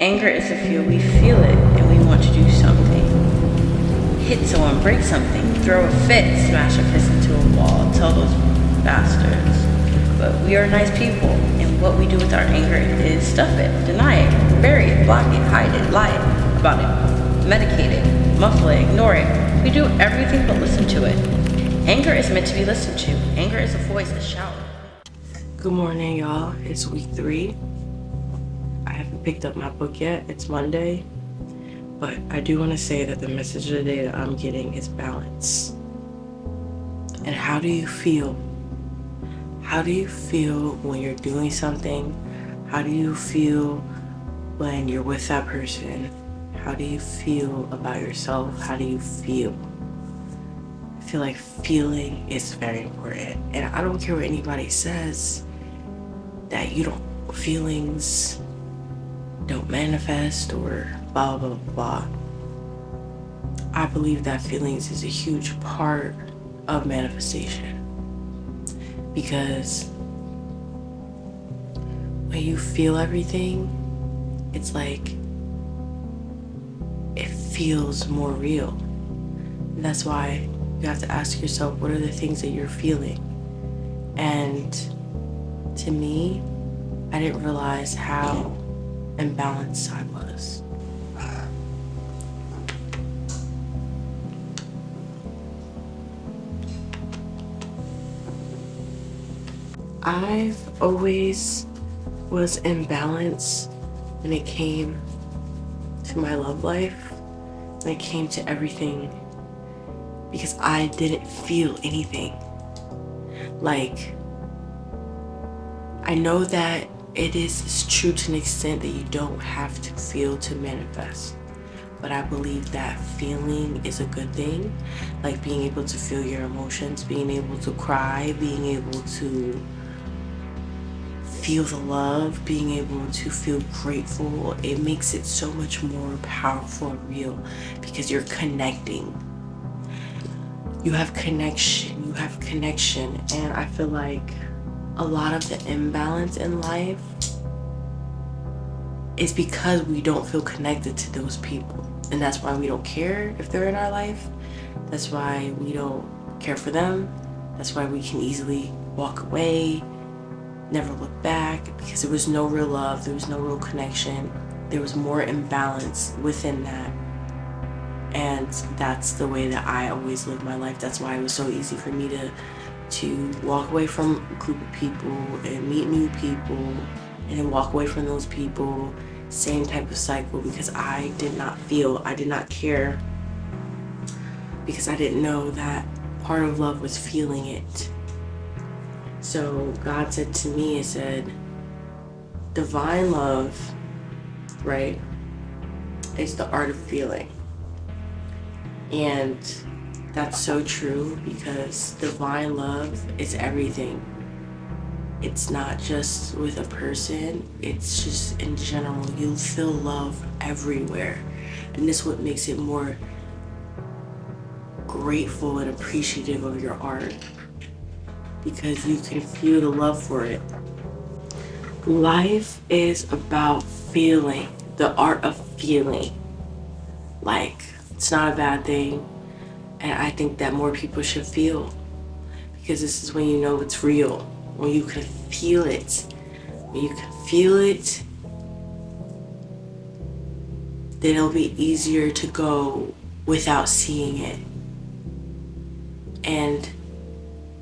Anger is a feel. We feel it and we want to do something. Hit someone, break something, throw a fit, smash a fist into a wall, tell those bastards. But we are nice people, and what we do with our anger is stuff it, deny it, bury it, block it, hide it, lie about it, medicate it, muffle it, ignore it. We do everything but listen to it. Anger is meant to be listened to. Anger is a voice, a shout. Good morning, y'all. It's week 3. I haven't picked up my book yet. It's Monday. But I do want to say that the message of the day that I'm getting is balance. And how do you feel? How do you feel when you're doing something? How do you feel when you're with that person? How do you feel about yourself? How do you feel? I feel like feeling is very important. And I don't care what anybody says, that feelings don't manifest or blah, blah, blah. I believe that feelings is a huge part of manifestation. Because when you feel everything, it's like it feels more real. And that's why you have to ask yourself, what are the things that you're feeling? And to me, I didn't realize how imbalanced I was. I've always was imbalanced when it came to my love life, when it came to everything, because I didn't feel anything. Like, I know that it is true to an extent that you don't have to feel to manifest. But I believe that feeling is a good thing. Like being able to feel your emotions, being able to cry, being able to feel the love, being able to feel grateful. It makes it so much more powerful and real because you're connecting. You have connection, and I feel like a lot of the imbalance in life is because we don't feel connected to those people. And that's why we don't care if they're in our life. That's why we don't care for them. That's why we can easily walk away, never look back, because there was no real love, there was no real connection. There was more imbalance within that. And that's the way that I always lived my life. That's why it was so easy for me to walk away from a group of people and meet new people and then walk away from those people. Same type of cycle, because I did not care, because I didn't know that part of love was feeling it. So God said to me, He said, divine love, right, is the art of feeling. And that's so true, because divine love is everything. It's not just with a person, it's just in general. You feel love everywhere. And this is what makes it more grateful and appreciative of your art, because you can feel the love for it. Life is about feeling, the art of feeling. Like, it's not a bad thing. And I think that more people should feel, because this is when you know it's real, when you can feel it. When you can feel it, then it'll be easier to go without seeing it. And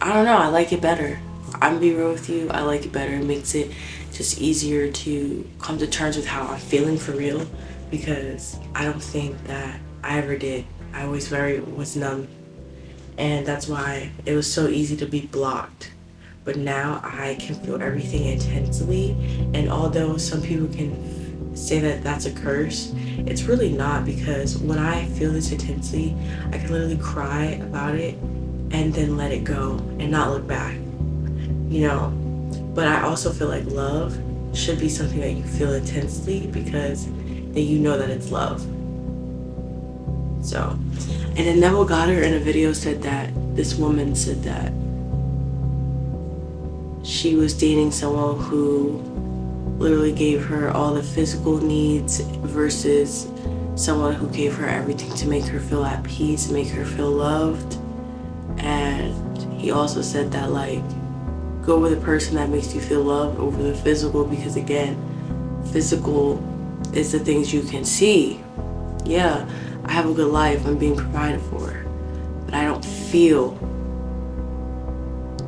I don't know, I like it better. I'm gonna be real with you, I like it better. It makes it just easier to come to terms with how I'm feeling for real, because I don't think that I ever did. I always was numb. And that's why it was so easy to be blocked. But now I can feel everything intensely. And although some people can say that that's a curse, it's really not, because when I feel this intensely, I can literally cry about it and then let it go and not look back, you know. But I also feel like love should be something that you feel intensely, because then you know that it's love. So, and then Neville Goddard in a video said that this woman said that she was dating someone who literally gave her all the physical needs versus someone who gave her everything to make her feel at peace, make her feel loved. And he also said that, like, go with a person that makes you feel loved over the physical, because again, physical is the things you can see. Yeah, I have a good life, I'm being provided for, but I don't feel.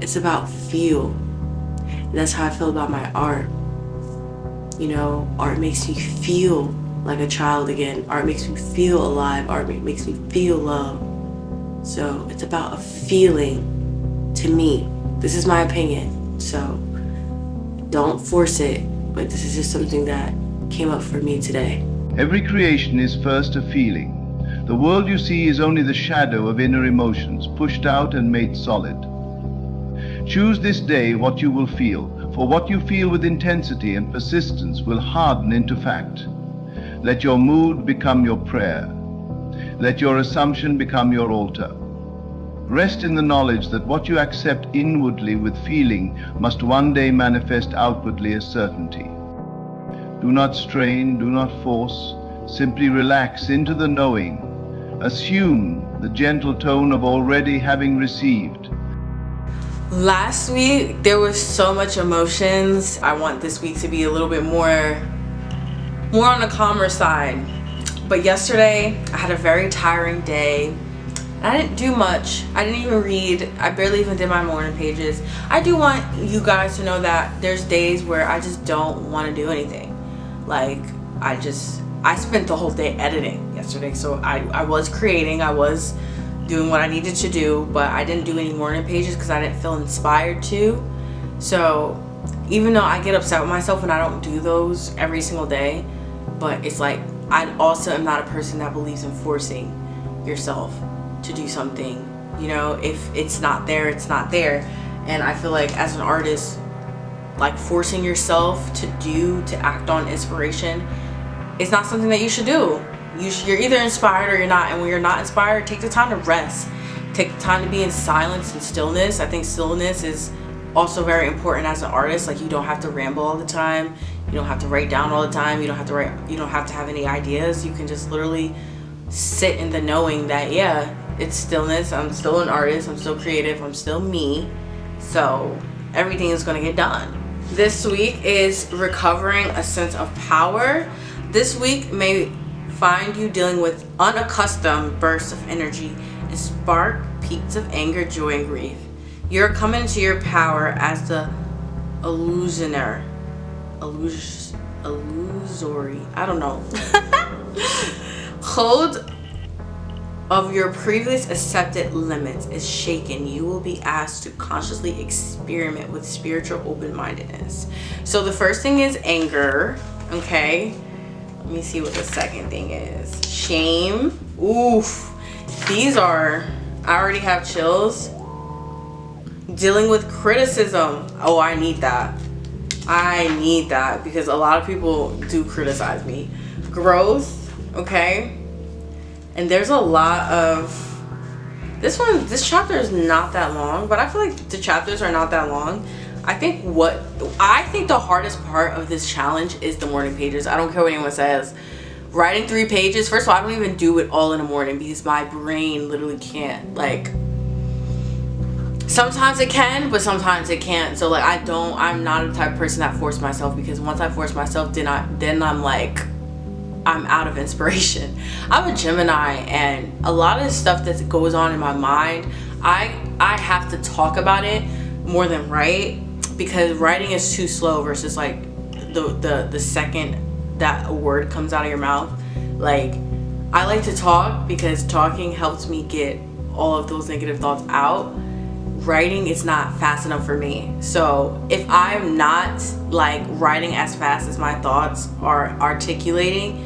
It's about feel. And that's how I feel about my art. You know, art makes me feel like a child again. Art makes me feel alive. Art makes me feel love. So it's about a feeling to me. This is my opinion. So don't force it, but this is just something that came up for me today. Every creation is first a feeling. The world you see is only the shadow of inner emotions, pushed out and made solid. Choose this day what you will feel, for what you feel with intensity and persistence will harden into fact. Let your mood become your prayer. Let your assumption become your altar. Rest in the knowledge that what you accept inwardly with feeling must one day manifest outwardly as certainty. Do not strain, do not force, simply relax into the knowing. Assume the gentle tone of already having received. Last week, there was so much emotions. I want this week to be a little bit more on the calmer side. But yesterday, I had a very tiring day. I didn't do much. I didn't even read. I barely even did my morning pages. I do want you guys to know that there's days where I just don't want to do anything. Like, I spent the whole day editing yesterday. So I was creating. I was doing what I needed to do, but I didn't do any morning pages because I didn't feel inspired to. So even though I get upset with myself when I don't do those every single day, but it's like, I also am not a person that believes in forcing yourself to do something. You know, if it's not there, it's not there. And I feel like as an artist, like, forcing yourself to act on inspiration, it's not something that you should do. You're either inspired or you're not. And when you're not inspired, take the time to rest. Take the time to be in silence and stillness. I think stillness is also very important as an artist. Like, you don't have to ramble all the time. You don't have to write down all the time. You don't have to have any ideas. You can just literally sit in the knowing that, yeah, it's stillness. I'm still an artist. I'm still creative. I'm still me. So everything is going to get done. This week is recovering a sense of power. This week may find you dealing with unaccustomed bursts of energy and spark peaks of anger, joy, and grief. You're coming into your power as the illusory. I don't know. Hold of your previous accepted limits is shaken. You will be asked to consciously experiment with spiritual open-mindedness. So the first thing is anger, okay? Let me see what the second thing is. Shame. Oof. These are, I already have chills. Dealing with criticism. Oh, I need that. I need that because a lot of people do criticize me. Growth, okay? And there's a lot of, this chapter is not that long, but I feel like the chapters are not that long. I think the hardest part of this challenge is the morning pages. I don't care what anyone says. Writing 3 pages, first of all, I don't even do it all in the morning because my brain literally can't. Like, sometimes it can, but sometimes it can't. So like, I'm not the type of person that forces myself, because once I force myself, then I'm like, I'm out of inspiration. I'm a Gemini, and a lot of the stuff that goes on in my mind, I have to talk about it more than write, because writing is too slow versus like the second that a word comes out of your mouth. Like, I like to talk because talking helps me get all of those negative thoughts out. Writing is not fast enough for me. So if I'm not like writing as fast as my thoughts are articulating,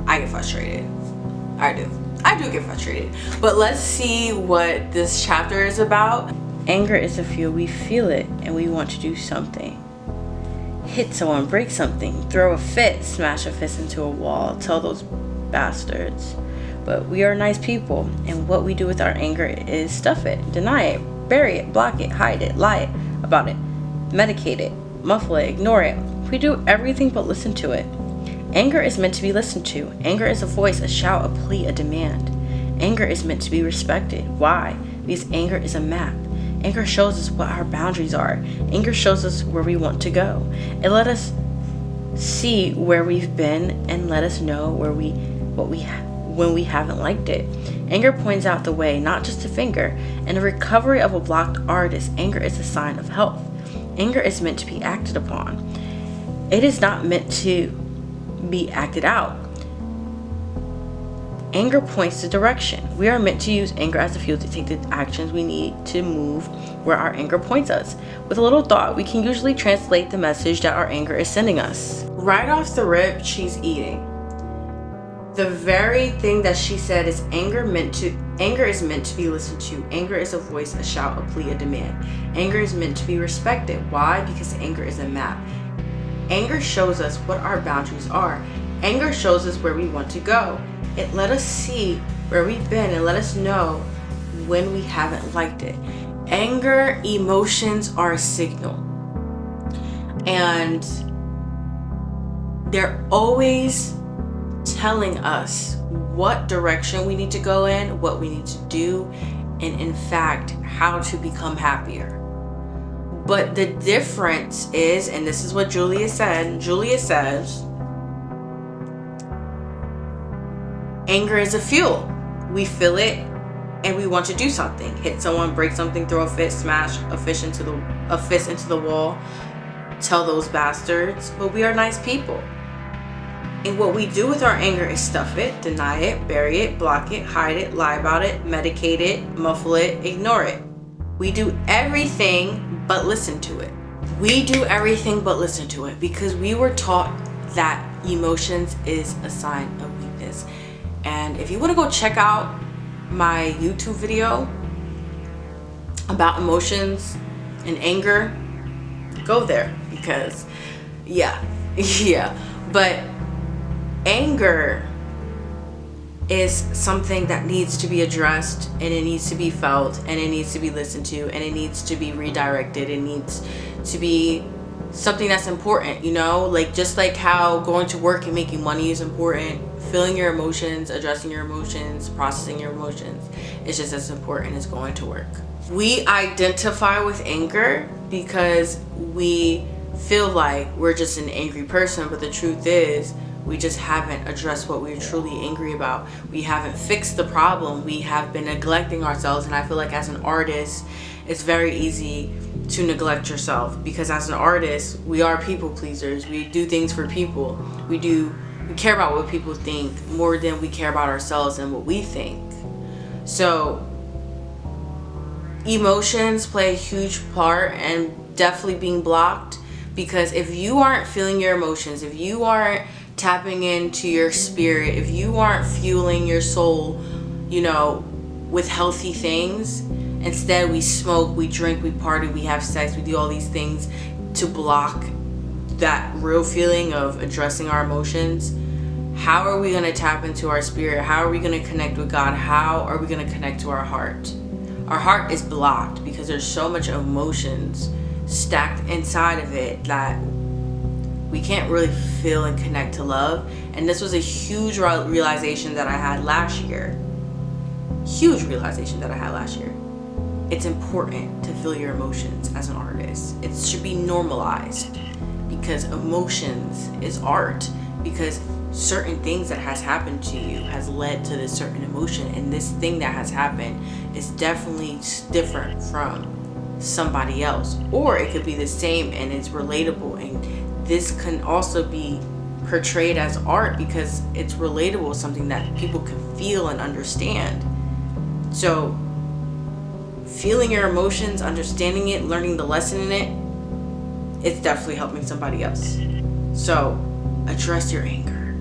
I get frustrated. I do get frustrated. But let's see what this chapter is about. Anger is a feel. We feel it and we want to do something. Hit someone, break something, throw a fit, smash a fist into a wall, tell those bastards. But we are nice people, and what we do with our anger is stuff it, deny it, bury it, block it, hide it, lie about it, medicate it, muffle it, ignore it, we do everything but listen to it. Anger is meant to be listened to. Anger is a voice, a shout, a plea, a demand. Anger is meant to be respected. Why? Because anger is a map. Anger shows us what our boundaries are. Anger shows us where we want to go. It let us see where we've been and let us know when we haven't liked it. Anger points out the way, not just a finger. In the recovery of a blocked artist, anger is a sign of health. Anger is meant to be acted upon. It is not meant to be acted out. Anger points the direction. We are meant to use anger as a fuel to take the actions we need to move where our anger points us. With a little thought, we can usually translate the message that our anger is sending us. Right off the rip, she's eating. The very thing that she said is anger is meant to be listened to. Anger is a voice, a shout, a plea, a demand. Anger is meant to be respected. Why? Because anger is a map. Anger shows us what our boundaries are. Anger shows us where we want to go. It let us see where we've been and let us know when we haven't liked it. Anger emotions are a signal. And they're always telling us what direction we need to go in, what we need to do, and in fact, how to become happier. But the difference is, and this is what Julia says, anger is a fuel. We feel it and we want to do something. Hit someone, break something, throw a fit, smash a fist into the wall, tell those bastards. But we are nice people. And what we do with our anger is stuff it, deny it, bury it, block it, hide it, lie about it, medicate it, muffle it, ignore it. We do everything but listen to it. We do everything but listen to it because we were taught that emotions is a sign of weakness. And if you want to go check out my YouTube video about emotions and anger, go there because yeah. But anger is something that needs to be addressed, and it needs to be felt, and it needs to be listened to, and it needs to be redirected. It needs to be something that's important, like just like how going to work and making money is important. Feeling your emotions, addressing your emotions, processing your emotions is just as important as going to work. We identify with anger because we feel like we're just an angry person, but the truth is we just haven't addressed what we're truly angry about. We haven't fixed the problem. We have been neglecting ourselves, and I feel like as an artist, it's very easy to neglect yourself because as an artist, we are people pleasers. We do things for people. We care about what people think more than we care about ourselves and what we think. So emotions play a huge part, and definitely being blocked, because if you aren't feeling your emotions, if you aren't tapping into your spirit, if you aren't fueling your soul, with healthy things, instead we smoke, we drink, we party, we have sex, we do all these things to block that real feeling of addressing our emotions. How are we going to tap into our spirit? How are we going to connect with God? How are we going to connect to our heart? Our heart is blocked because there's so much emotions stacked inside of it that we can't really feel and connect to love. And this was a huge realization that I had last year. It's important to feel your emotions as an artist. It should be normalized because emotions is art, because certain things that has happened to you has led to this certain emotion, and this thing that has happened is definitely different from somebody else, or it could be the same and it's relatable, and this can also be portrayed as art because it's relatable, something that people can feel and understand. So feeling your emotions, understanding it, learning the lesson in it, it's definitely helping somebody else. So address your anger.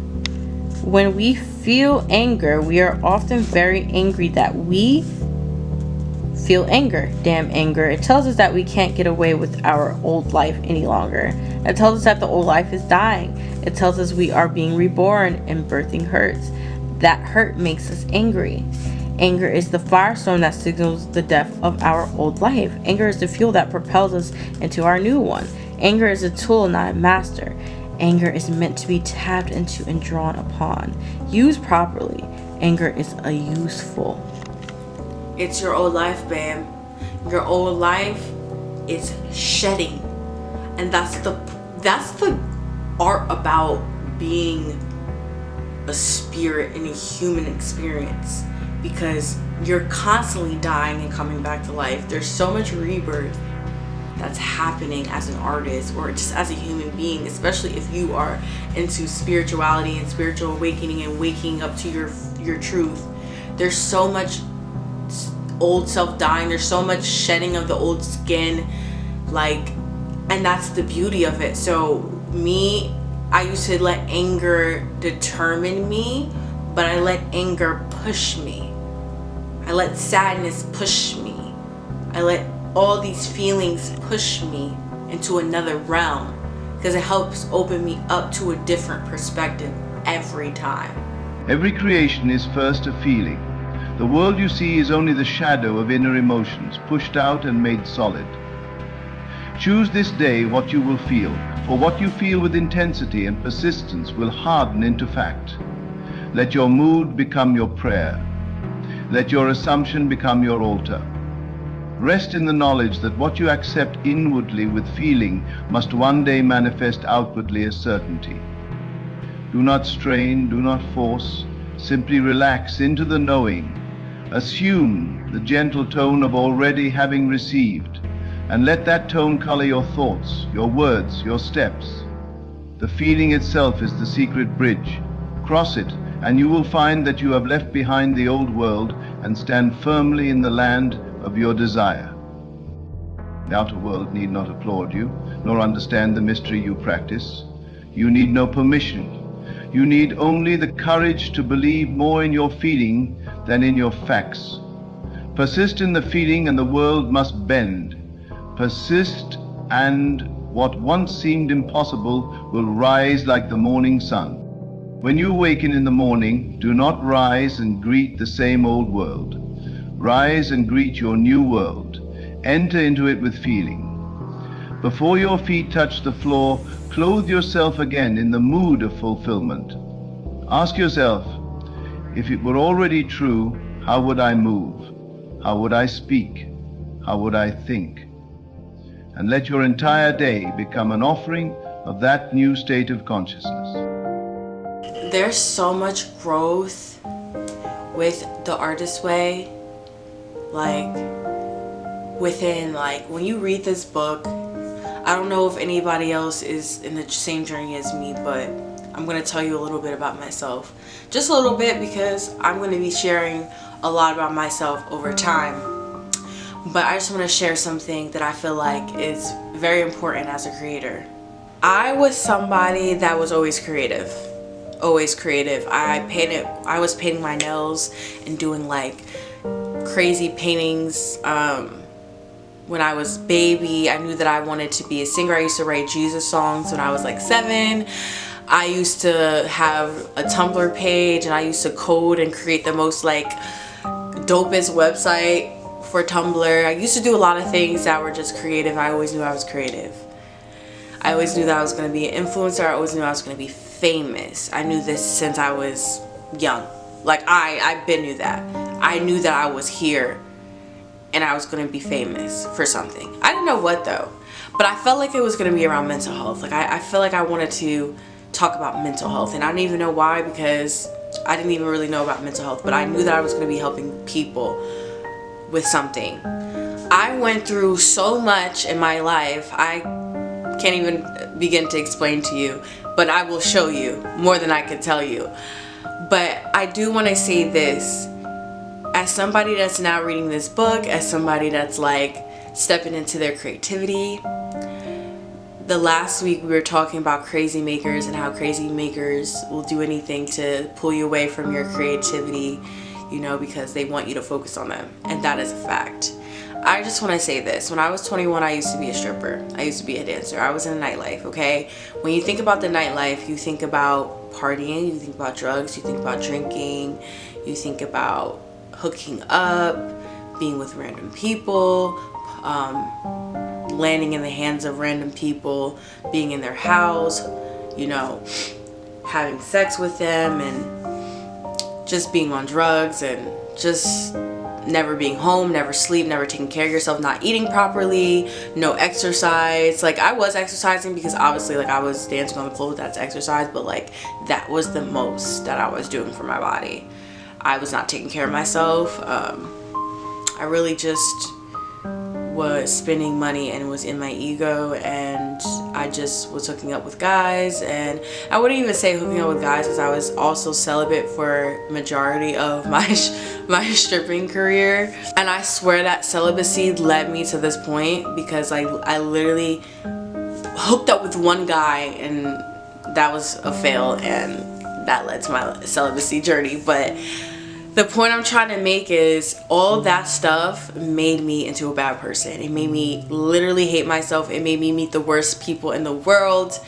When we feel anger, we are often very angry that we feel anger. Damn anger. It tells us that we can't get away with our old life any longer. It tells us that the old life is dying. It tells us we are being reborn and birthing hurts. That hurt makes us angry. Anger is the firestorm that signals the death of our old life. Anger is the fuel that propels us into our new one. Anger is a tool, not a master. Anger is meant to be tapped into and drawn upon. Used properly, anger is a useful. It's your old life, babe. Your old life is shedding. And that's the art about being a spirit in a human experience, because you're constantly dying and coming back to life. There's so much rebirth that's happening as an artist or just as a human being, especially if you are into spirituality and spiritual awakening and waking up to your truth. There's so much old self dying, there's so much shedding of the old skin, and that's the beauty of it. So I used to let anger determine me, but I let anger push me. I let sadness push me. I let all these feelings push me into another realm, because it helps open me up to a different perspective every time. Every creation is first a feeling. The world you see is only the shadow of inner emotions, pushed out and made solid. Choose this day what you will feel, for what you feel with intensity and persistence will harden into fact. Let your mood become your prayer. Let your assumption become your altar. Rest in the knowledge that what you accept inwardly with feeling must one day manifest outwardly as certainty. Do not strain, do not force, simply relax into the knowing. Assume the gentle tone of already having received, and let that tone color your thoughts, your words, your steps. The feeling itself is the secret bridge. Cross it, and you will find that you have left behind the old world and stand firmly in the land of your desire. The outer world need not applaud you, nor understand the mystery you practice. You need no permission. You need only the courage to believe more in your feeling than in your facts. Persist in the feeling and the world must bend. Persist, and what once seemed impossible will rise like the morning sun. When you awaken in the morning, do not rise and greet the same old world. Rise and greet your new world. Enter into it with feeling. Before your feet touch the floor, clothe yourself again in the mood of fulfillment. Ask yourself, if it were already true, how would I move? How would I speak? How would I think? And let your entire day become an offering of that new state of consciousness. There's so much growth with the artist way. When you read this book, I don't know if anybody else is in the same journey as me, but I'm going to tell you a little bit about myself. Just a little bit, because I'm going to be sharing a lot about myself over time. But I just want to share something that I feel like is very important as a creator. I was somebody that was always creative. Always creative. I was painting my nails and doing crazy paintings. When I was baby, I knew that I wanted to be a singer. I used to write Jesus songs when I was 7. I used to have a Tumblr page, and I used to code and create the most dopest website for Tumblr. I used to do a lot of things that were just creative. I always knew I was creative. I always knew that I was going to be an influencer. I always knew I was going to be famous. I knew this since I was young. I've been knew that. I knew that I was here and I was going to be famous for something. I didn't know what though, but I felt like it was going to be around mental health. I feel like I wanted to talk about mental health, and I didn't even know why, because I didn't even really know about mental health, but I knew that I was going to be helping people with something. I went through so much in my life. I can't even begin to explain to you, but I will show you more than I can tell you. But I do want to say this, as somebody that's now reading this book, as somebody that's stepping into their creativity. The last week we were talking about crazy makers and how crazy makers will do anything to pull you away from your creativity, because they want you to focus on them. And that is a fact. I just want to say this. When I was 21, I used to be a stripper. I used to be a dancer. I was in the nightlife, okay? When you think about the nightlife, you think about partying, you think about drugs, you think about drinking, you think about hooking up, being with random people, landing in the hands of random people, being in their house, you know, having sex with them, and just being on drugs, and just never being home, never sleep, never taking care of yourself, not eating properly, no exercise. Like, I was exercising because obviously, like, I was dancing on the floor, that's exercise, but like, that was the most that I was doing for my body. I was not taking care of myself. I really just was spending money and was in my ego, and I just was hooking up with guys. And I wouldn't even say hooking up with guys, because I was also celibate for majority of my stripping career. And I swear that celibacy led me to this point, because I literally hooked up with one guy, and that was a fail, and that led to my celibacy journey. But the point I'm trying to make is, all that stuff made me into a bad person. It made me literally hate myself. It made me meet the worst people in the world.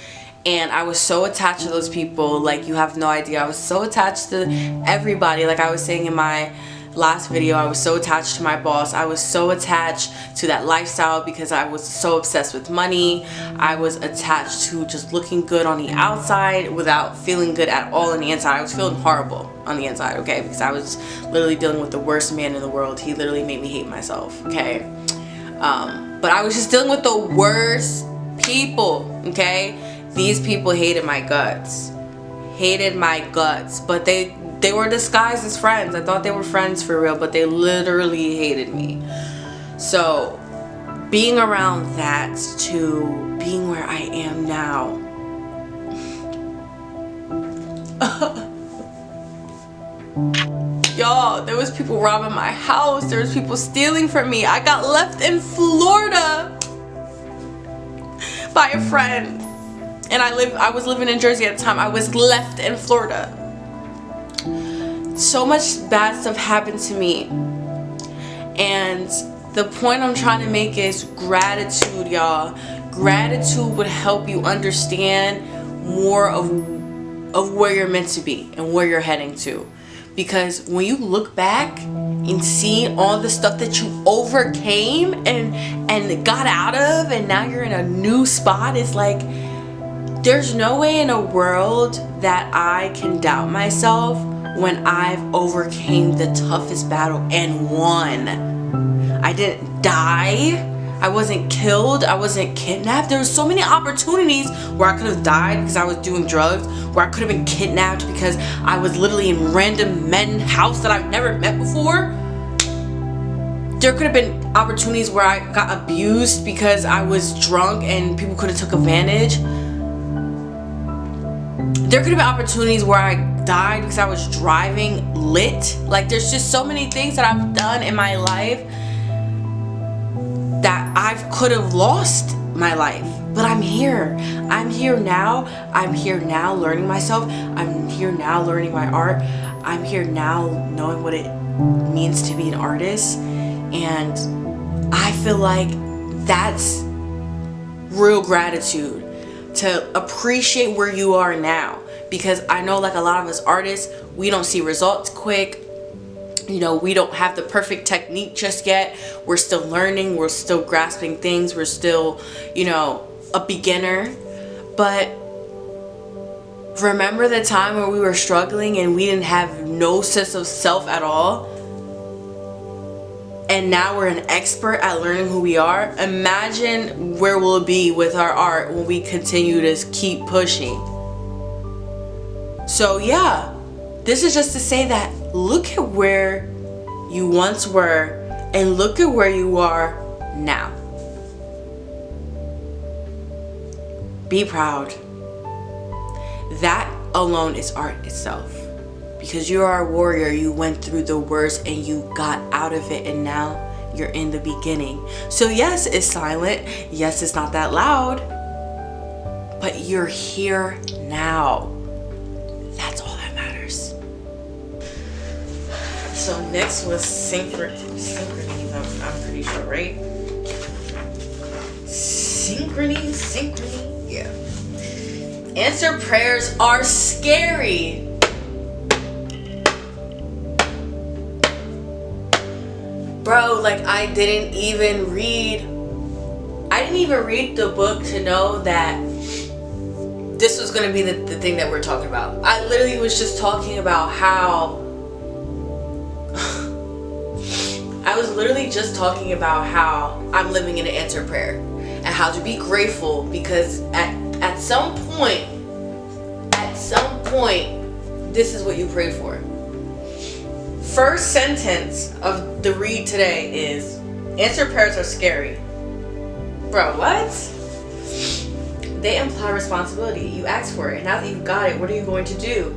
And I was so attached to those people, like, you have no idea. I was so attached to everybody. Like I was saying in my last video, I was so attached to my boss. I was so attached to that lifestyle because I was so obsessed with money. I was attached to just looking good on the outside without feeling good at all on the inside. I was feeling horrible on the inside, okay? Because I was literally dealing with the worst man in the world. He literally made me hate myself, okay? But I was just dealing with the worst people, okay? These people hated my guts. Hated my guts. But they were disguised as friends. I thought they were friends for real, but they literally hated me. So being around that to being where I am now. Y'all, there was people robbing my house. There was people stealing from me. I got left in Florida by a friend. And I was living in Jersey at the time. I was left in Florida. So much bad stuff happened to me. And the point I'm trying to make is gratitude, y'all. Gratitude would help you understand more of where you're meant to be and where you're heading to. Because when you look back and see all the stuff that you overcame and got out of, and now you're in a new spot, it's like, there's no way in a world that I can doubt myself when I've overcame the toughest battle and won. I didn't die. I wasn't killed. I wasn't kidnapped. There were so many opportunities where I could have died because I was doing drugs, where I could have been kidnapped because I was literally in random men's house that I've never met before. There could have been opportunities where I got abused because I was drunk and people could have took advantage. There could have been opportunities where I died because I was driving lit. Like, there's just so many things that I've done in my life that I could have lost my life. But I'm here. I'm here now. I'm here now learning myself. I'm here now learning my art. I'm here now knowing what it means to be an artist. And I feel like that's real gratitude, to appreciate where you are now. Because I know, like, a lot of us artists, we don't see results quick. You know, we don't have the perfect technique just yet. We're still learning. We're still grasping things. We're still, you know, a beginner. But remember the time where we were struggling and we didn't have no sense of self at all? And now we're an expert at learning who we are. Imagine where we'll be with our art when we continue to keep pushing. So yeah, this is just to say that look at where you once were and look at where you are now. Be proud. That alone is art itself. Because you are a warrior. You went through the worst and you got out of it, and now you're in the beginning. So yes, it's silent. Yes, it's not that loud. But you're here now. That's all that matters. So next was synchrony. I'm pretty sure, right? Synchrony. Yeah. Answered prayers are scary. Bro, like, I didn't even read I didn't even read the book to know that this was going to be the thing that we're talking about. I literally was just talking about how I'm living in an answered prayer and how to be grateful, because at some point this is what you pray for. First sentence of the read today is, answered prayers are scary. Bro, what? They imply responsibility. You asked for it. Now that you've got it, what are you going to do?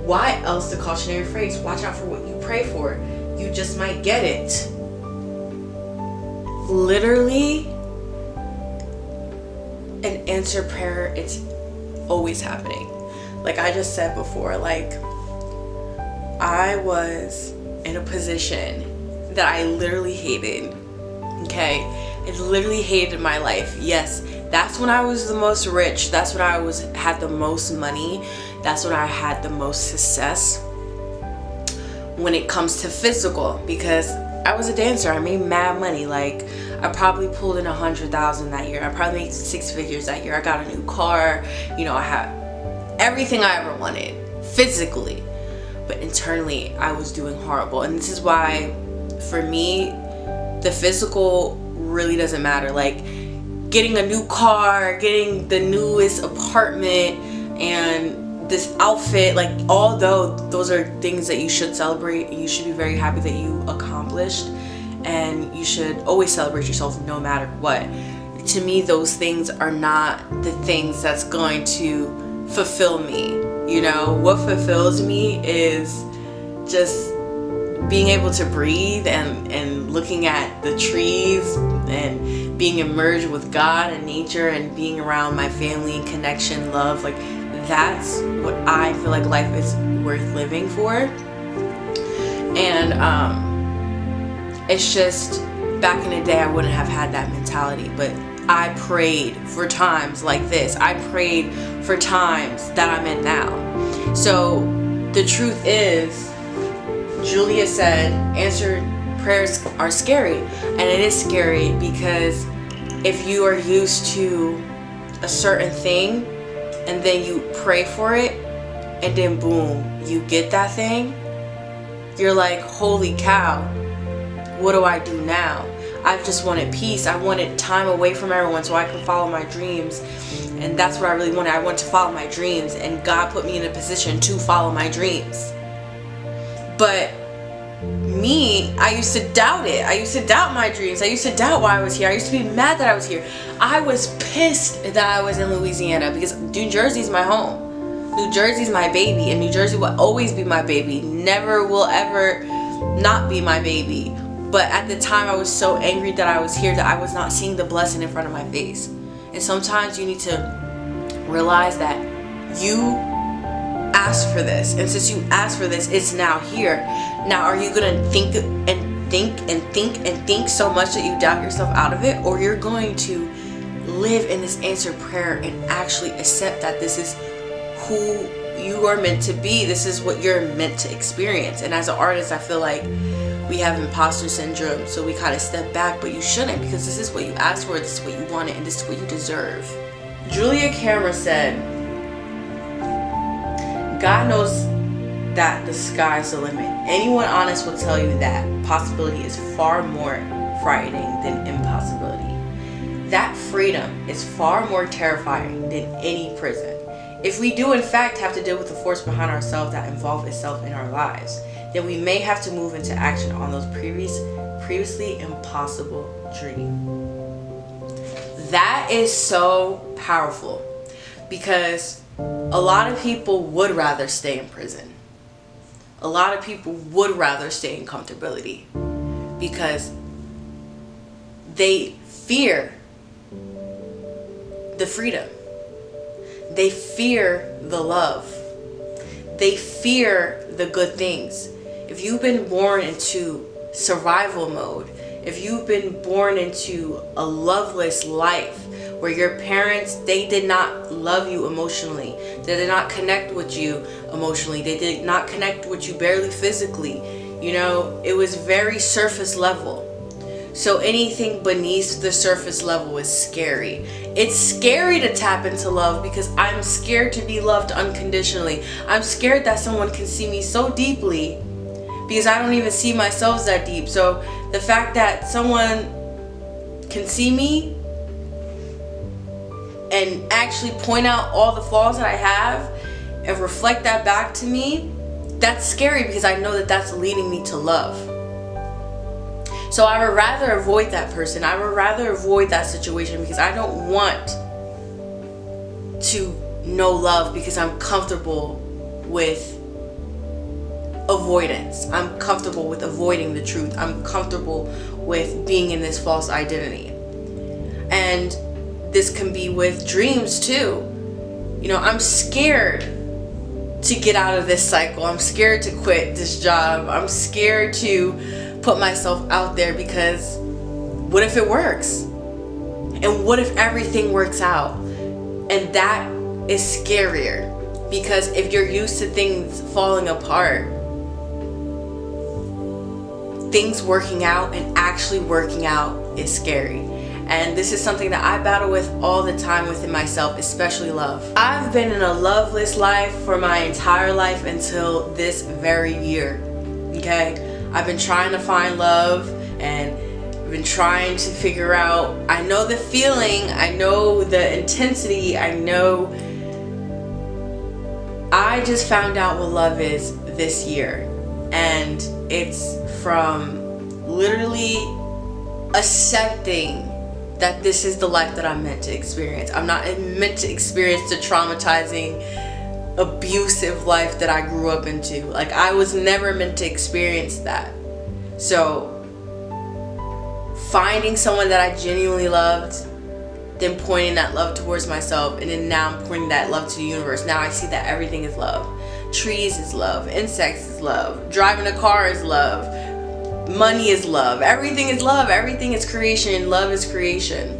Why else the cautionary phrase? Watch out for what you pray for. You just might get it. Literally, an answered prayer, it's always happening. Like I just said before, like I was in a position that I literally hated. Okay? I literally hated my life. Yes, that's when I was the most rich. That's when I had the most money. That's when I had the most success when it comes to physical, because I was a dancer. I made mad money. Like I probably pulled in 100,000 that year. I probably made 6 figures that year. I got a new car. You know, I had everything I ever wanted physically, but internally I was doing horrible. And this is why for me the physical really doesn't matter. Like getting a new car, getting the newest apartment, and this outfit, like although those are things that you should celebrate and you should be very happy that you accomplished, and you should always celebrate yourself no matter what. To me, those things are not the things that's going to fulfill me. You know, what fulfills me is just being able to breathe and looking at the trees and being immersed with God and nature and being around my family, connection, love. Like that's what I feel like life is worth living for. And it's just back in the day I wouldn't have had that mentality, but I prayed for times like this. I prayed for times that I'm in now. So the truth is, Julia said answered prayers are scary, and it is scary because if you are used to a certain thing and then you pray for it and then boom, you get that thing, you're like, holy cow, what do I do now? I've just wanted peace. I wanted time away from everyone so I can follow my dreams, and that's what I really wanted. I wanted to follow my dreams, and God put me in a position to follow my dreams. But me, I used to doubt it. I used to doubt my dreams. I used to doubt why I was here. I used to be mad that I was here. I was pissed that I was in Louisiana because New Jersey's my home. New Jersey's my baby, and New Jersey will always be my baby. Never will ever not be my baby. But at the time I was so angry that I was here that I was not seeing the blessing in front of my face. And sometimes you need to realize that you asked for this, and since you asked for this, it's now here. Now are you gonna think so much that you doubt yourself out of it, or you're going to live in this answered prayer and actually accept that this is who you are meant to be, this is what you're meant to experience? And as an artist, I feel like we have imposter syndrome, so we kind of step back, but you shouldn't, because this is what you asked for, this is what you wanted, and this is what you deserve. Julia Cameron said, God knows that the sky's the limit. Anyone honest will tell you that possibility is far more frightening than impossibility. That freedom is far more terrifying than any prison. If we do in fact have to deal with the force behind ourselves that involve itself in our lives, then we may have to move into action on those previously impossible dreams. That is so powerful, because a lot of people would rather stay in prison. A lot of people would rather stay in comfortability because they fear the freedom. They fear the love. They fear the good things. If you've been born into survival mode, if you've been born into a loveless life where your parents, they did not love you emotionally, they did not connect with you emotionally, they did not connect with you barely physically, you know, it was very surface level. So anything beneath the surface level is scary. It's scary to tap into love because I'm scared to be loved unconditionally. I'm scared that someone can see me so deeply because I don't even see myself that deep. So the fact that someone can see me and actually point out all the flaws that I have and reflect that back to me, that's scary because I know that that's leading me to love. So I would rather avoid that person. I would rather avoid that situation because I don't want to know love because I'm comfortable with avoidance. I'm comfortable with avoiding the truth. I'm comfortable with being in this false identity. And this can be with dreams too. You know, I'm scared to get out of this cycle. I'm scared to quit this job. I'm scared to put myself out there because what if it works? And what if everything works out? And that is scarier because if you're used to things falling apart, things working out and actually working out is scary. And this is something that I battle with all the time within myself, especially love. I've been in a loveless life for my entire life until this very year, okay? I've been trying to find love and been trying to figure out, I know the feeling, I know the intensity, I just found out what love is this year. And it's from literally accepting that this is the life that I'm meant to experience. I'm not meant to experience the traumatizing, abusive life that I grew up into. Like, I was never meant to experience that. So finding someone that I genuinely loved, then pointing that love towards myself, and then now I'm pointing that love to the universe. Now I see that everything is love. Trees is love, insects is love, driving a car is love, money is love, everything is love, everything is creation, love is creation.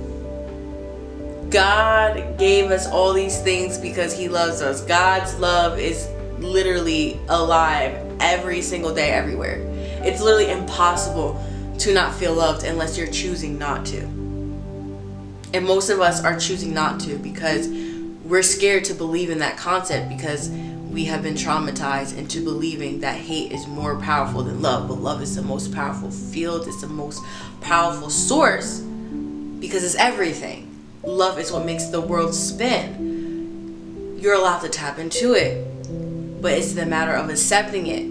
God gave us all these things because He loves us. God's love is literally alive every single day, everywhere. It's literally impossible to not feel loved unless you're choosing not to. And most of us are choosing not to because we're scared to believe in that concept because we have been traumatized into believing that hate is more powerful than love. But love is the most powerful field. It's the most powerful source because it's everything. Love is what makes the world spin. You're allowed to tap into it, but it's the matter of accepting it.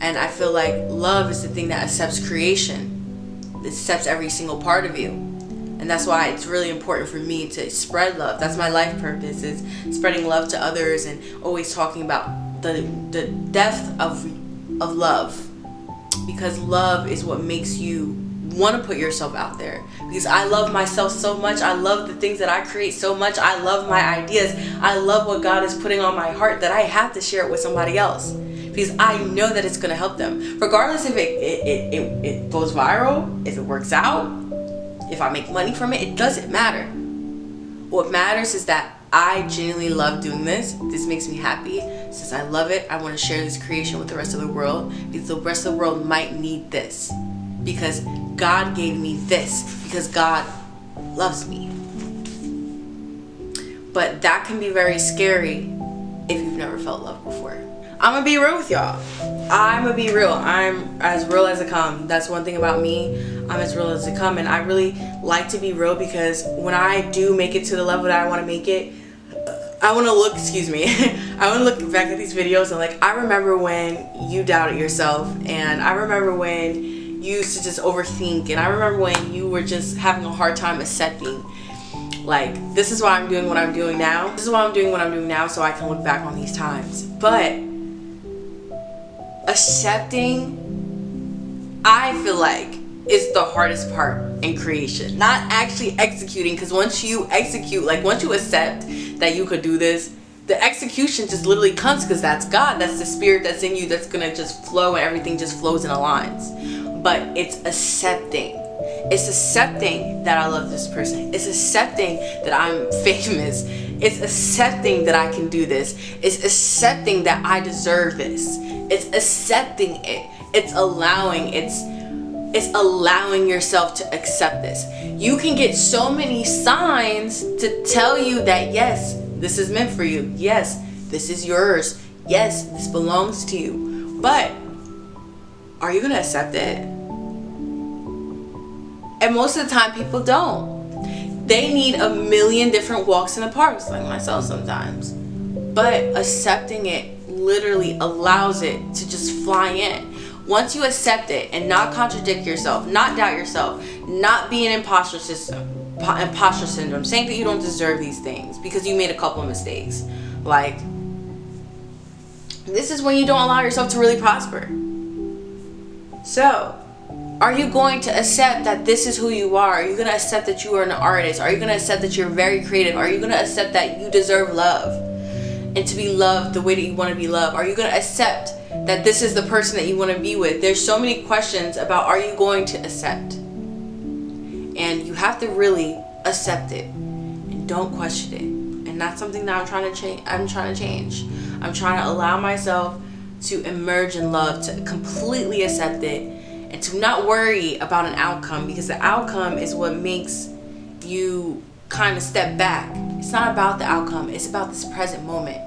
And I feel like love is the thing that accepts creation. It accepts every single part of you. And that's why it's really important for me to spread love. That's my life purpose, is spreading love to others and always talking about the depth of love. Because love is what makes you want to put yourself out there. Because I love myself so much. I love the things that I create so much. I love my ideas. I love what God is putting on my heart that I have to share it with somebody else. Because I know that it's going to help them. Regardless if it goes viral, if it works out, if I make money from it, it doesn't matter. What matters is that I genuinely love doing this. This makes me happy. Since I love it, I want to share this creation with the rest of the world. Because the rest of the world might need this. Because God gave me this. Because God loves me. But that can be very scary if you've never felt love before. I'm gonna be real with y'all. I'm gonna be real. I'm as real as I come. That's one thing about me. I'm as real as I come. And I really like to be real because when I do make it to the level that I want to make it, I want to look, I want to look back at these videos and like, I remember when you doubted yourself, and I remember when you used to just overthink, and I remember when you were just having a hard time accepting, like, this is why I'm doing what I'm doing now. This is why I'm doing what I'm doing now, so I can look back on these times. But accepting, I feel like, is the hardest part in creation. Not actually executing, because once you execute, like once you accept that you could do this, the execution just literally comes because that's God. That's the spirit that's in you that's gonna just flow, and everything just flows and aligns. But it's accepting. It's accepting that I love this person. It's accepting that I'm famous. It's accepting that I can do this. It's accepting that I deserve this. It's accepting it. It's allowing. It's It's allowing yourself to accept this. You can get so many signs to tell you that yes, this is meant for you. Yes, this is yours. Yes, this belongs to you. But are you gonna accept it? And most of the time people don't. They need a million different walks in the parks, like myself sometimes. But accepting it literally allows it to just fly in. Once you accept it and not contradict yourself, not doubt yourself, not be an imposter syndrome, saying that you don't deserve these things because you made a couple of mistakes. Like, this is when you don't allow yourself to really prosper. So, are you going to accept that this is who you are? Are you going to accept that you are an artist? Are you going to accept that you're very creative? Are you going to accept that you deserve love and to be loved the way that you want to be loved? Are you going to accept that this is the person that you want to be with? There's so many questions about, are you going to accept? And you have to really accept it and don't question it. And that's something that I'm trying to change. I'm trying to allow myself to emerge in love, to completely accept it, and to not worry about an outcome, because the outcome is what makes you kind of step back. It's not about the outcome, it's about this present moment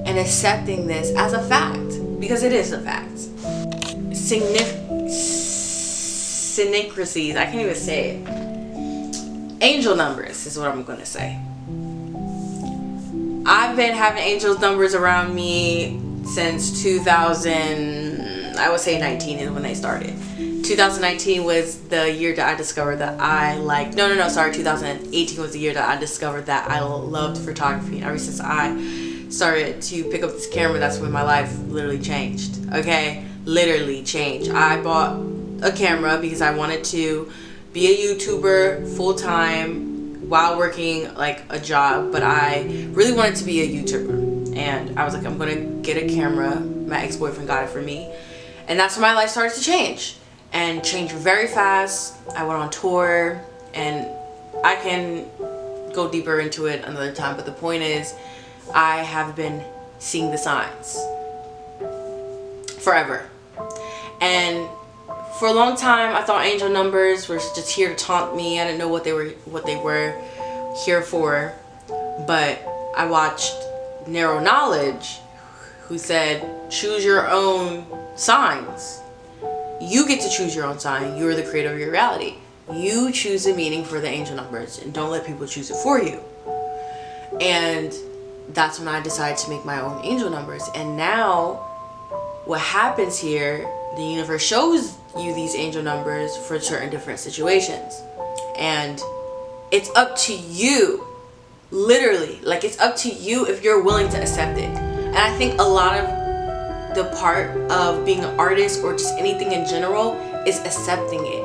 and accepting this as a fact, because it is a fact. Synchronicities, I can't even say it. Angel numbers is what I'm gonna say. I've been having angel numbers around me since 2019 is when they started. 2019 was the year that I discovered that I liked, 2018 was the year that I discovered that I loved photography. And ever since I started to pick up this camera, that's when my life literally changed. Okay, literally changed. I bought a camera because I wanted to be a YouTuber full time while working like a job, but I really wanted to be a YouTuber. And I was like, I'm gonna get a camera. My ex-boyfriend got it for me, and that's when my life started to change, and changed very fast. I went on tour, and I can go deeper into it another time, but the point is, I have been seeing the signs forever. And for a long time, I thought angel numbers were just here to taunt me. I didn't know what they were here for. But I watched Narrow Knowledge, who said, choose your own signs. You get to choose your own sign. You're the creator of your reality. You choose the meaning for the angel numbers, and don't let people choose it for you. And that's when I decided to make my own angel numbers. And now what happens here, the universe shows you these angel numbers for certain different situations, and it's up to you, literally, like it's up to you if you're willing to accept it. And I think a lot of the part of being an artist, or just anything in general, is accepting it,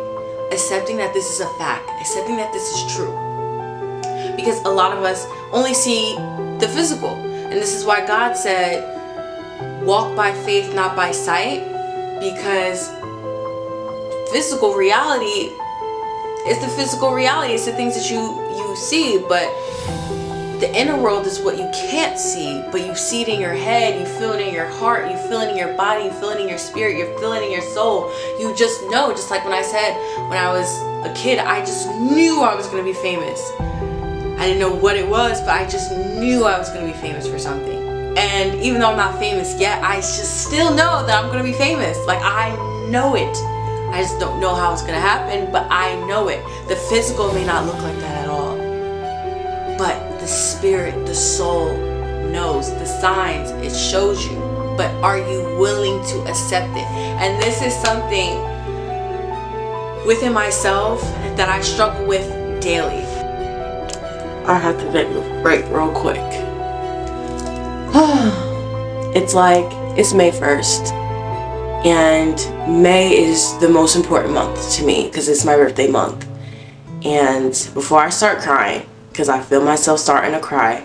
accepting that this is a fact, accepting that this is true, because a lot of us only see the physical. And this is why God said, walk by faith, not by sight, because physical reality is the physical reality. It's the things that you see, but the inner world is what you can't see, but you see it in your head, you feel it in your heart, you feel it in your body, you feel it in your spirit, you feel it in your soul. You just know, just like when I said, when I was a kid, I just knew I was going to be famous. I didn't know what it was, but I just knew I was going to be famous for something. And even though I'm not famous yet, I just still know that I'm going to be famous. Like, I know it. I just don't know how it's going to happen, but I know it. The physical may not look like that at all, but the spirit, the soul knows. The signs, it shows you. But are you willing to accept it? And this is something within myself that I struggle with daily. I have to take a break real quick. It's like, it's May 1st, and May is the most important month to me because it's my birthday month. And before I start crying, because I feel myself starting to cry,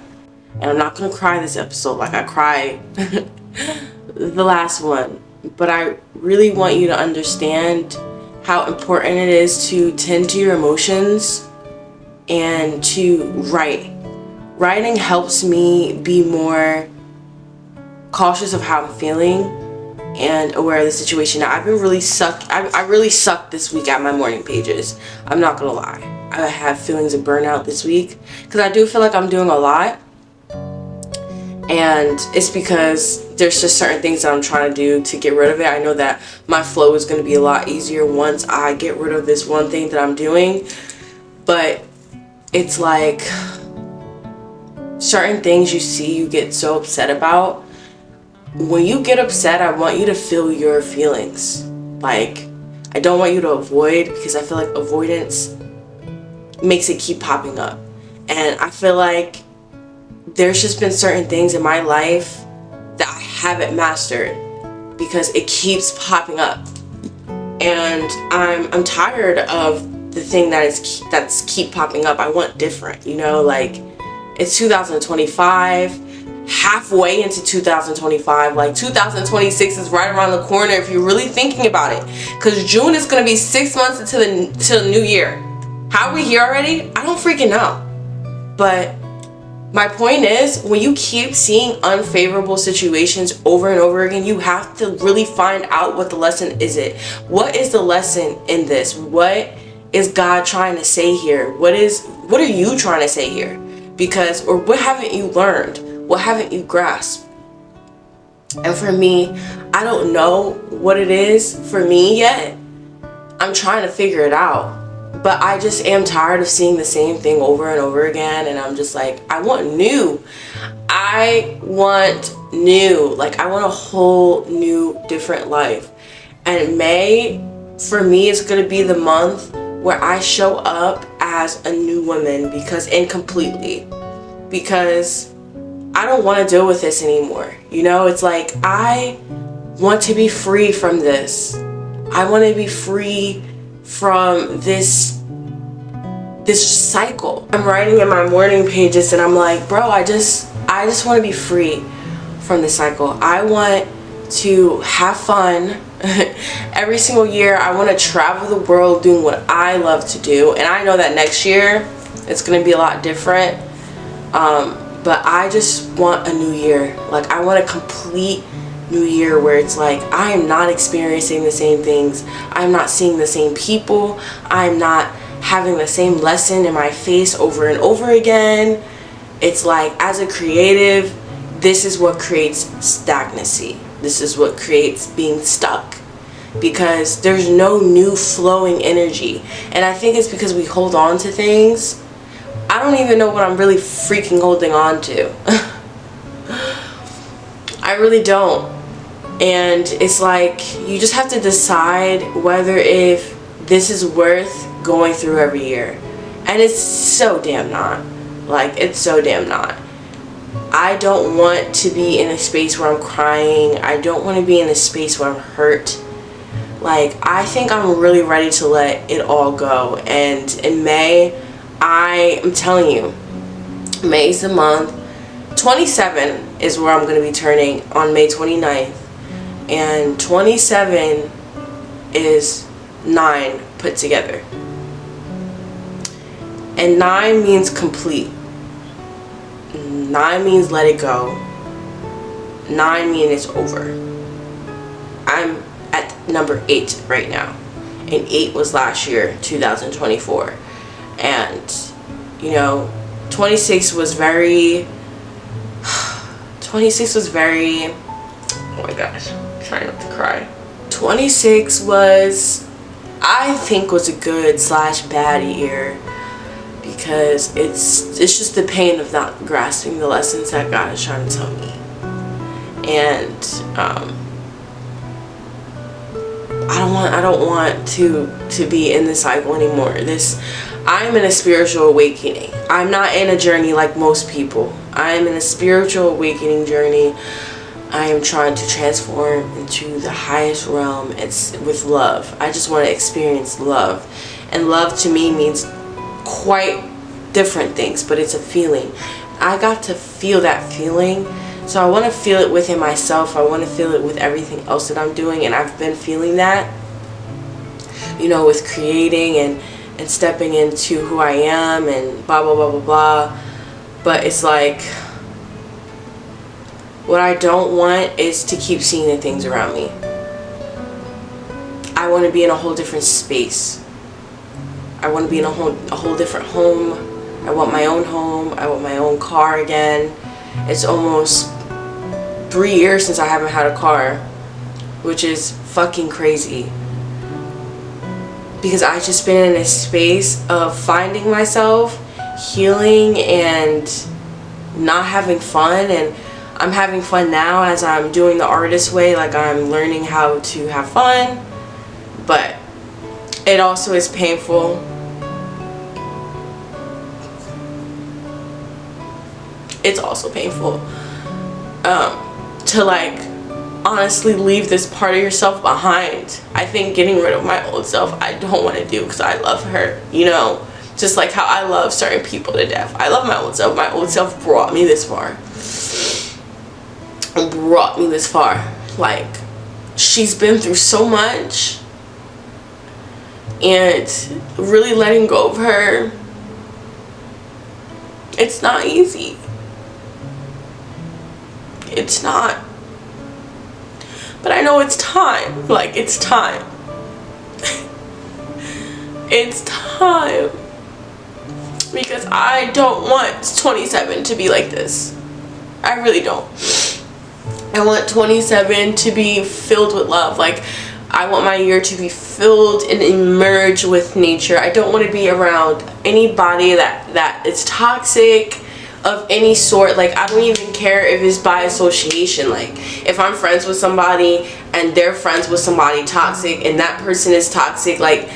and I'm not going to cry this episode like I cried the last one, but I really want you to understand how important it is to tend to your emotions and to write. Writing helps me be more cautious of how I'm feeling and aware of the situation. Now, I've been really I really sucked this week at my morning pages. I'm not gonna lie. I have feelings of burnout this week because I do feel like I'm doing a lot, and it's because there's just certain things that I'm trying to do to get rid of it. I know that my flow is going to be a lot easier once I get rid of this one thing that I'm doing, but it's like certain things you see you get so upset about. When you get upset, I want you to feel your feelings. Like, I don't want you to avoid, because I feel like avoidance makes it keep popping up. And I feel like there's just been certain things in my life that I haven't mastered because it keeps popping up. And I'm tired of the thing that's keep popping up. I want different, you know, like it's 2025, halfway into 2025, like 2026 is right around the corner if you're really thinking about it, because June is going to be 6 months into the new year. How are we here already? I don't freaking know. But my point is, when you keep seeing unfavorable situations over and over again, you have to really find out what the lesson is. What is the lesson in this? What is God trying to say here? What are you trying to say here? Because, or what haven't you learned? What haven't you grasped? And for me, I don't know what it is for me yet. I'm trying to figure it out. But I just am tired of seeing the same thing over and over again. And I'm just like, I want new. I want new. Like, I want a whole new, different life. And May, for me, is going to be the month where I show up as a new woman, because I don't want to deal with this anymore. You know, it's like, I want to be free from this. I want to be free from this cycle. I'm writing in my morning pages and I'm like, bro, I just want to be free from this cycle. I want to have fun every single year. I want to travel the world doing what I love to do. And I know that next year it's going to be a lot different. But I just want a new year. Like, I want a complete new year where it's like, I am not experiencing the same things. I'm not seeing the same people. I'm not having the same lesson in my face over and over again. It's like, as a creative, this is what creates stagnancy. This is what creates being stuck, because there's no new flowing energy. And I think it's because we hold on to things. I don't even know what I'm really freaking holding on to. I really don't. And it's like, you just have to decide whether if this is worth going through every year. And it's so damn not. Like, it's so damn not. I don't want to be in a space where I'm crying. I don't want to be in a space where I'm hurt. Like, I think I'm really ready to let it all go. And in May, I am telling you, May's the month. 27 is where I'm going to be turning on May 29th. And 27 is 9 put together. And 9 means complete. 9 means let it go. 9 means it's over. I'm at number 8 right now. And 8 was last year, 2024. And, you know, 26 was very, oh my gosh, I'm trying not to cry. 26 was, I think, was a good / bad year, because it's just the pain of not grasping the lessons that God is trying to tell me. And I don't want to be in this cycle anymore. I'm in a spiritual awakening. I'm not in a journey like most people. I'm in a spiritual awakening journey. I am trying to transform into the highest realm. It's with love. I just want to experience love. And love to me means quite different things, but it's a feeling. I got to feel that feeling. So I want to feel it within myself. I want to feel it with everything else that I'm doing. And I've been feeling that, you know, with creating and stepping into who I am and blah, blah, blah, blah, blah. But it's like, what I don't want is to keep seeing the things around me. I want to be in a whole different space. I want to be in a whole different home. I want my own home. I want my own car again. It's almost 3 years since I haven't had a car, which is fucking crazy. Because I just been in a space of finding myself, healing, and not having fun. And I'm having fun now as I'm doing the artist way, like I'm learning how to have fun, but it also is painful. It's also painful to like honestly leave this part of yourself behind. I think getting rid of my old self I don't want to do because I love her, you know, just like how I love certain people to death. I love my old self. My old self brought me this far. Brought me this far. Like, she's been through so much, and really letting go of her, it's not easy. It's not. But I know it's time. Like, it's time. It's time. Because I don't want 27 to be like this. I really don't. I want 27 to be filled with love. Like, I want my year to be filled and immersed with nature. I don't want to be around anybody that is toxic of any sort. Like, I don't even care if it's by association. Like, if I'm friends with somebody and they're friends with somebody toxic and that person is toxic, like,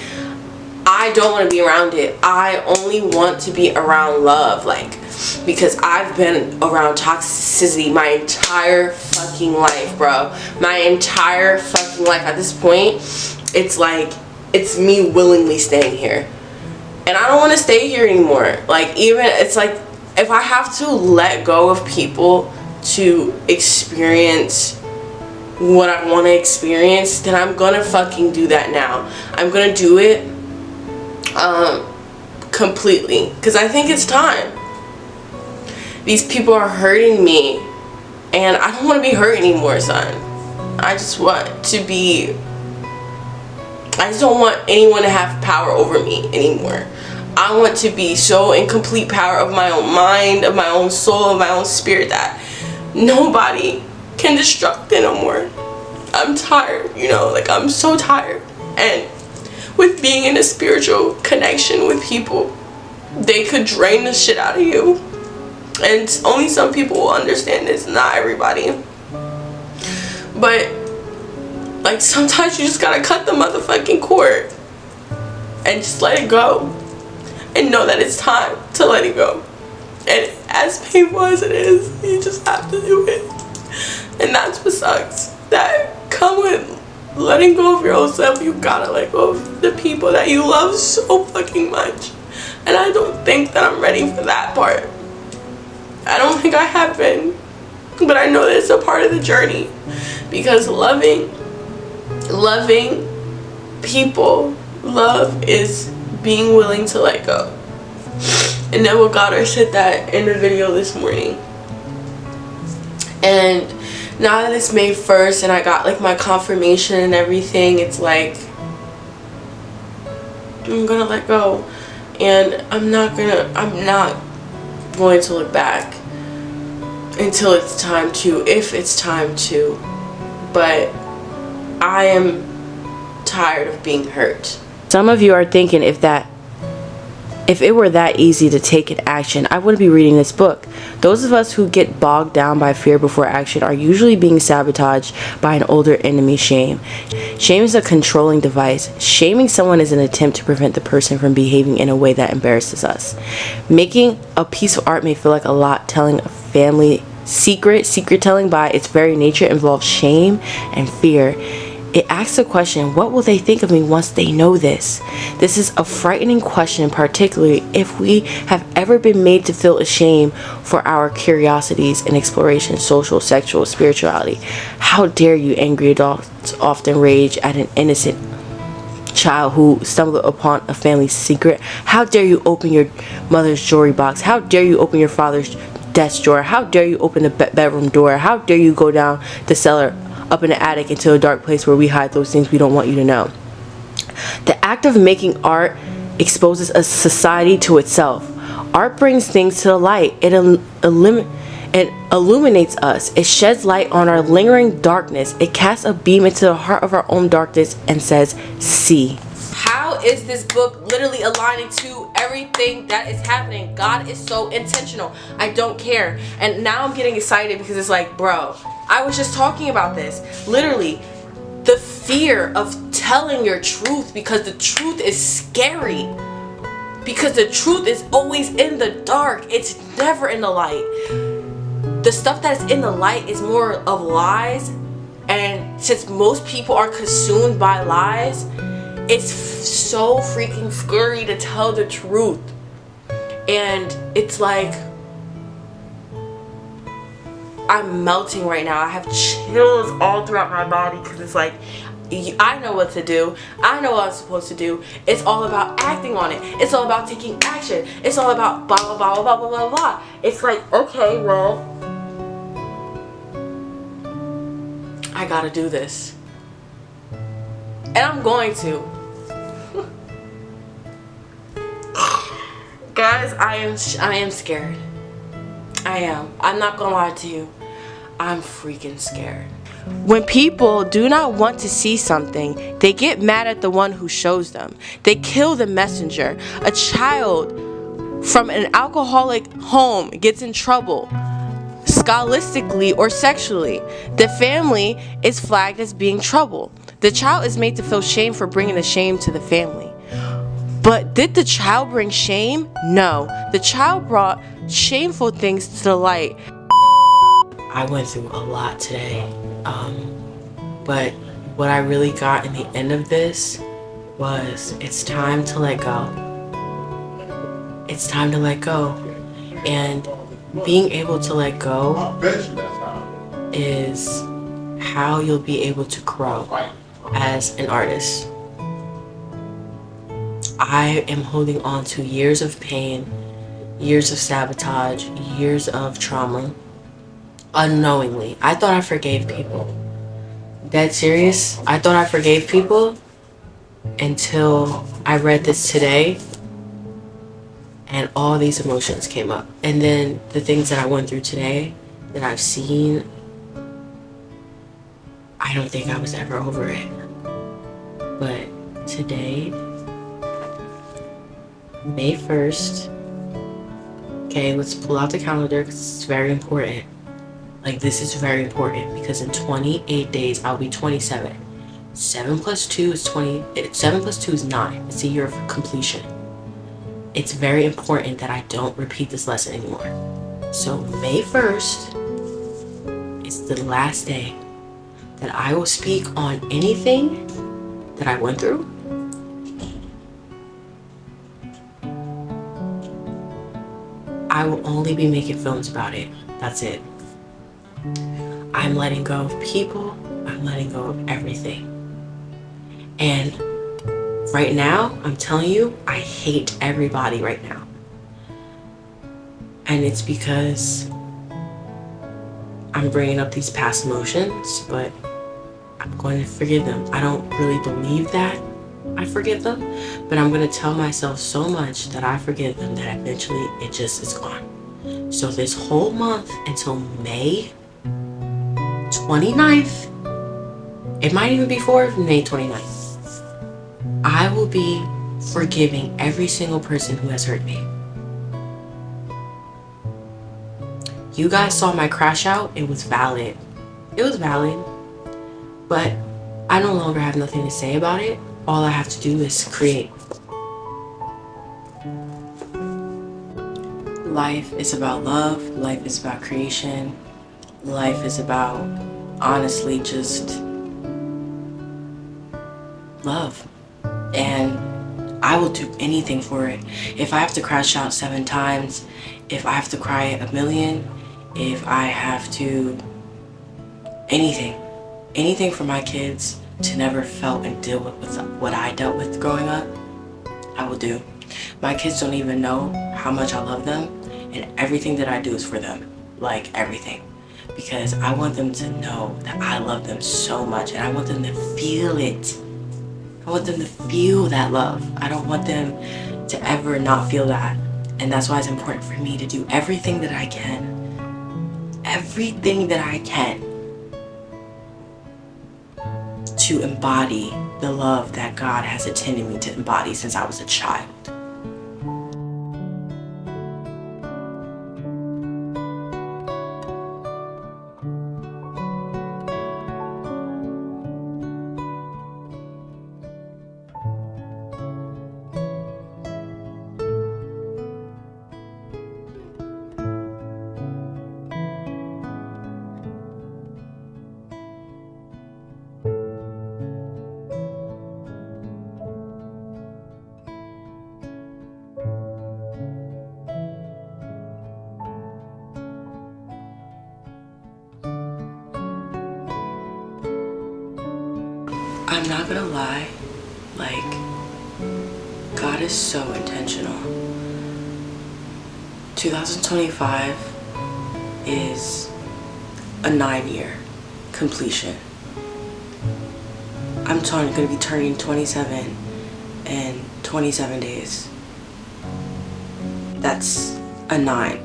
I don't want to be around it. I only want to be around love. Like, because I've been around toxicity my entire fucking life, bro. My entire fucking life. At this point, it's like, it's me willingly staying here. And I don't want to stay here anymore. Like, even, it's like, if I have to let go of people to experience what I want to experience, then I'm gonna fucking do that now. I'm gonna do it completely. Because I think it's time. These people are hurting me, and I don't want to be hurt anymore, son. I just want to be, I just don't want anyone to have power over me anymore. I want to be so in complete power of my own mind, of my own soul, of my own spirit, that nobody can destruct it no more. I'm tired, you know, like, I'm so tired. And with being in a spiritual connection with people, they could drain the shit out of you. And only some people will understand this, not everybody. But, like, sometimes you just gotta cut the motherfucking cord and just let it go. And know that it's time to let it go. And as painful as it is, you just have to do it. And that's what sucks. That come with letting go of your old self. You gotta let go of the people that you love so fucking much. And I don't think that I'm ready for that part. I don't think I have been. But I know that it's a part of the journey. Because loving people, love is being willing to let go. And Neville Goddard said that in the video this morning. And now that it's May 1st and I got like my confirmation and everything, it's like, I'm gonna let go. And I'm not going to look back until it's time to, if it's time to. But I am tired of being hurt. Some of you are thinking, if it were that easy to take an action, I wouldn't be reading this book. Those of us who get bogged down by fear before action are usually being sabotaged by an older enemy, shame. Shame is a controlling device. Shaming someone is an attempt to prevent the person from behaving in a way that embarrasses us. Making a piece of art may feel like a lot. Telling a family secret telling by its very nature involves shame and fear. It asks the question, what will they think of me once they know this? This is a frightening question, particularly if we have ever been made to feel ashamed for our curiosities and exploration, social, sexual, spirituality. How dare you, angry adults often rage at an innocent child who stumbled upon a family secret. How dare you open your mother's jewelry box? How dare you open your father's desk drawer? How dare you open the bedroom door? How dare you go down the cellar, up in the attic, into a dark place where we hide those things we don't want you to know? The act of making art exposes a society to itself. Art brings things to the light. It illuminates us. It sheds light on our lingering darkness. It casts a beam into the heart of our own darkness and says, see. How is this book literally aligning to everything that is happening? God is so intentional. I don't care. And now I'm getting excited because it's like, bro, I was just talking about this. Literally, the fear of telling your truth, because the truth is scary. Because the truth is always in the dark. It's never in the light. The stuff that's in the light is more of lies. And since most people are consumed by lies, it's so freaking scary to tell the truth. And it's like, I'm melting right now. I have chills all throughout my body because it's like, I know what to do. I know what I'm supposed to do. It's all about acting on it. It's all about taking action. It's all about blah, blah, blah, blah, blah, blah, blah. It's like, okay, well, I gotta do this. And I'm going to. Guys, I am scared. I am. I'm not gonna lie to you. I'm freaking scared. When people do not want to see something, they get mad at the one who shows them. They kill the messenger. A child from an alcoholic home gets in trouble, scholastically or sexually. The family is flagged as being trouble. The child is made to feel shame for bringing the shame to the family. But did the child bring shame? No. The child brought shameful things to the light. I went through a lot today. But what I really got in the end of this was, it's time to let go. It's time to let go. And being able to let go is how you'll be able to grow as an artist. I am holding on to years of pain, years of sabotage, years of trauma, unknowingly. I thought I forgave people. Dead serious. I thought I forgave people until I read this today and all these emotions came up. And then the things that I went through today that I've seen, I don't think I was ever over it. But today, May 1st, okay, let's pull out the calendar because it's very important. Like, this is very important because in 28 days, I'll be 27. 7 plus 2 is 20. 7 plus 2 is 9. It's a year of completion. It's very important that I don't repeat this lesson anymore. So May 1st is the last day that I will speak on anything that I went through. I will only be making films about it. That's it. I'm letting go of people. I'm letting go of everything. And right now, I'm telling you, I hate everybody right now. And it's because I'm bringing up these past emotions, but I'm going to forgive them. I don't really believe that I forgive them, but I'm going to tell myself so much that I forgive them that eventually it just is gone. So this whole month until May 29th, it might even be before May 29th, I will be forgiving every single person who has hurt me. You guys saw my crash out. It was valid. It was valid. But I no longer have nothing to say about it. All I have to do is create. Life is about love. Life is about creation. Life is about, honestly, just love. And I will do anything for it. If I have to crash out 7 times, if I have to cry 1,000,000, if I have to, anything for my kids to never felt and deal with what I dealt with growing up, I will do. My kids don't even know how much I love them, and everything that I do is for them. Like, everything. Because I want them to know that I love them so much, and I want them to feel it. I want them to feel that love. I don't want them to ever not feel that. And that's why it's important for me to do everything that I can, to embody the love that God has intended me to embody since I was a child. I'm not gonna lie, like, God is so intentional. 2025 is a 9-year completion. I'm gonna be turning 27 in 27 days. That's a 9.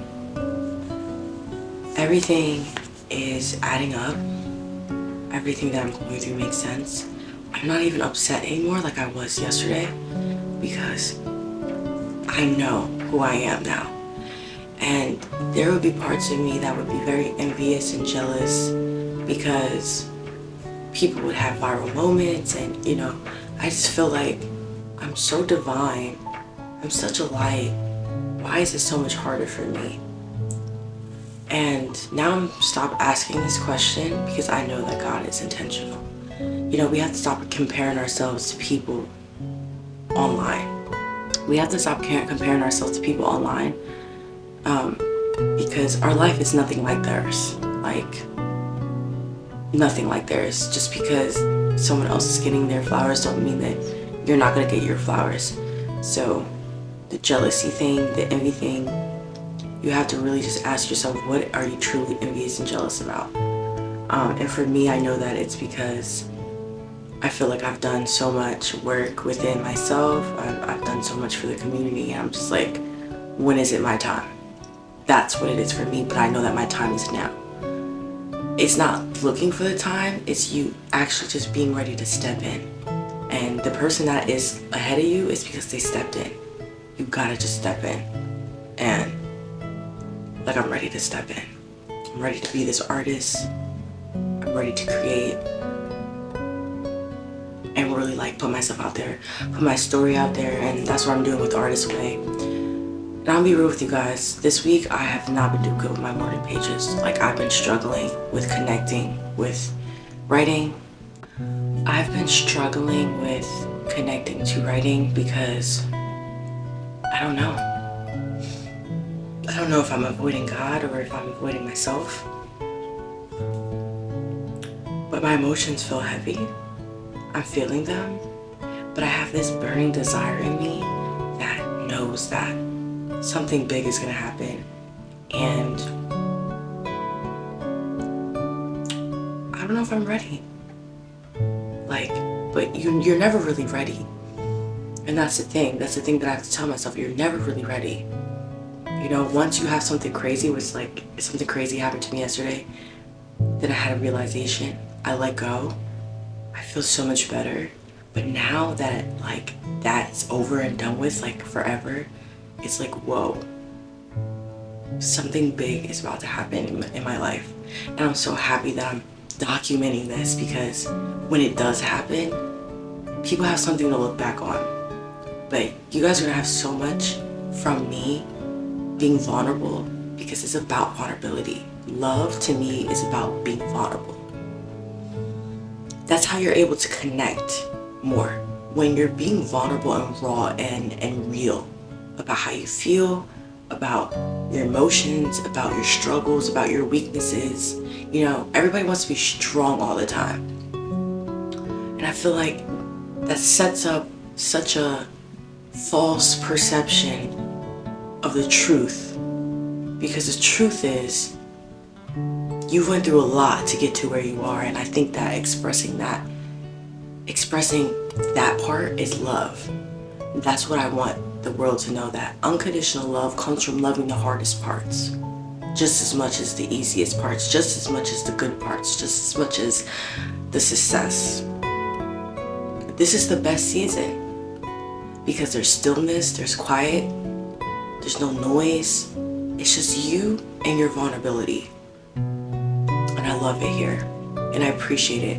Everything is adding up. Everything that I'm going through makes sense. I'm not even upset anymore like I was yesterday because I know who I am now. And there would be parts of me that would be very envious and jealous because people would have viral moments, and I just feel like I'm so divine. I'm such a light. Why is it so much harder for me? And now I'm stop asking this question because I know that God is intentional. We have to stop comparing ourselves to people online. We have to stop comparing ourselves to people online because our life is nothing like theirs. Like, nothing like theirs. Just because someone else is getting their flowers don't mean that you're not going to get your flowers. So the jealousy thing, the envy thing, you have to really just ask yourself, what are you truly envious and jealous about? And for me, I know that it's because I feel like I've done so much work within myself. I've done so much for the community, and I'm just like, when is it my time? That's what it is for me, but I know that my time is now. It's not looking for the time, it's you actually just being ready to step in. And the person that is ahead of you is because they stepped in. You gotta just step in. And like, I'm ready to step in. I'm ready to be this artist. I'm ready to create. And really like put myself out there, put my story out there, and that's what I'm doing with The Artist Way. And I'll be real with you guys, this week I have not been doing good with my morning pages. Like, I've been struggling with connecting with writing. I've been struggling with connecting to writing because I don't know. I don't know if I'm avoiding God or if I'm avoiding myself. But my emotions feel heavy. I'm feeling them, but I have this burning desire in me that knows that something big is gonna happen, and I don't know if I'm ready. Like, but you're never really ready, and that's the thing that I have to tell myself. You're never really ready. Once you have something crazy, which, like, something crazy happened to me yesterday, then I had a realization. I let go. I feel so much better. But now that, like, that's over and done with, like, forever, it's like, whoa, something big is about to happen in my life. And I'm so happy that I'm documenting this, because when it does happen, people have something to look back on. But you guys are gonna have so much from me being vulnerable, because it's about vulnerability. Love, to me, is about being vulnerable. That's how you're able to connect more, when you're being vulnerable and raw and real about how you feel, about your emotions, about your struggles, about your weaknesses. Everybody wants to be strong all the time. And I feel like that sets up such a false perception of the truth, because the truth is, you went through a lot to get to where you are, and I think that expressing that expressing that part is love. That's what I want the world to know, that unconditional love comes from loving the hardest parts just as much as the easiest parts, just as much as the good parts, just as much as the success. This is the best season because there's stillness, there's quiet, there's no noise. It's just you and your vulnerability. And I love it here and I appreciate it.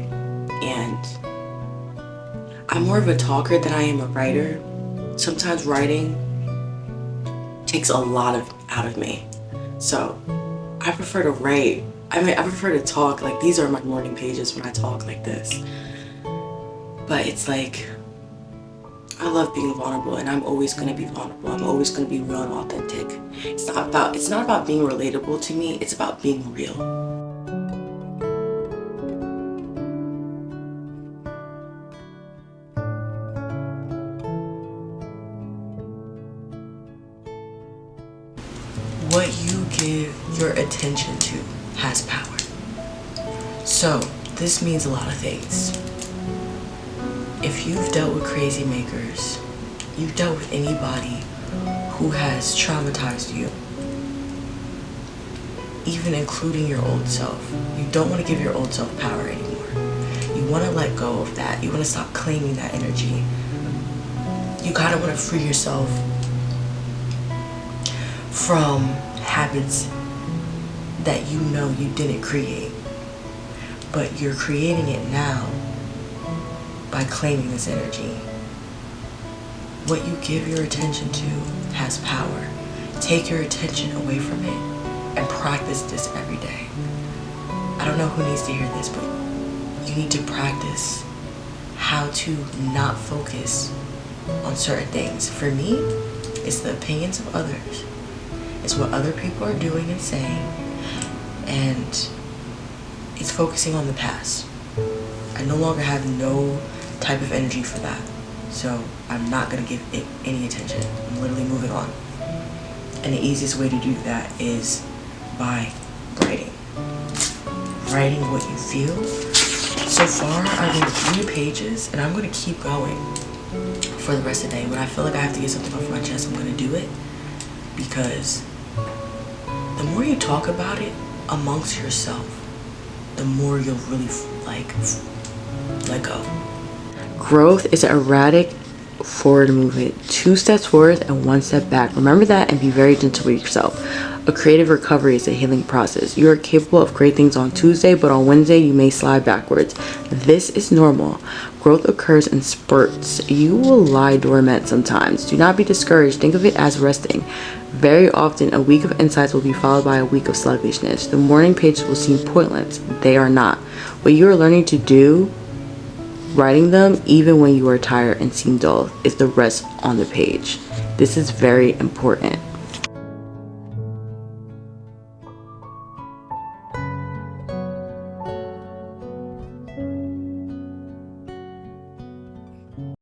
And I'm more of a talker than I am a writer. Sometimes writing takes a lot out of me. So I prefer to write. I prefer to talk. Like, these are my morning pages when I talk like this. But it's like, I love being vulnerable, and I'm always gonna be vulnerable. I'm always gonna be real and authentic. It's not about being relatable to me. It's about being real. What you give your attention to has power. So this means a lot of things. If you've dealt with crazy makers, you've dealt with anybody who has traumatized you, even including your old self, you don't want to give your old self power anymore. You want to let go of that. You want to stop claiming that energy. You kind of want to free yourself from habits that you know you didn't create, but you're creating it now by claiming this energy. What you give your attention to has power. Take your attention away from it and practice this every day. I don't know who needs to hear this, but you need to practice how to not focus on certain things. For me, it's the opinions of others. It's what other people are doing and saying, and it's focusing on the past. I no longer have no type of energy for that, so I'm not going to give it any attention. I'm literally moving on. And the easiest way to do that is by writing. Writing what you feel. So far, I've been 3 pages, and I'm going to keep going for the rest of the day. When I feel like I have to get something off my chest, I'm going to do it, because the more you talk about it amongst yourself, the more you'll really let go. Growth is an erratic forward movement, 2 steps forward and 1 step back. Remember that and be very gentle with yourself. A creative recovery is a healing process. You are capable of great things on Tuesday, but on Wednesday you may slide backwards. This is normal. Growth occurs in spurts. You will lie dormant sometimes. Do not be discouraged. Think of it as resting. Very often, a week of insights will be followed by a week of sluggishness. The morning pages will seem pointless. They are not. What you are learning to do, writing them even when you are tired and seem dull, is the rest on the page. This is very important.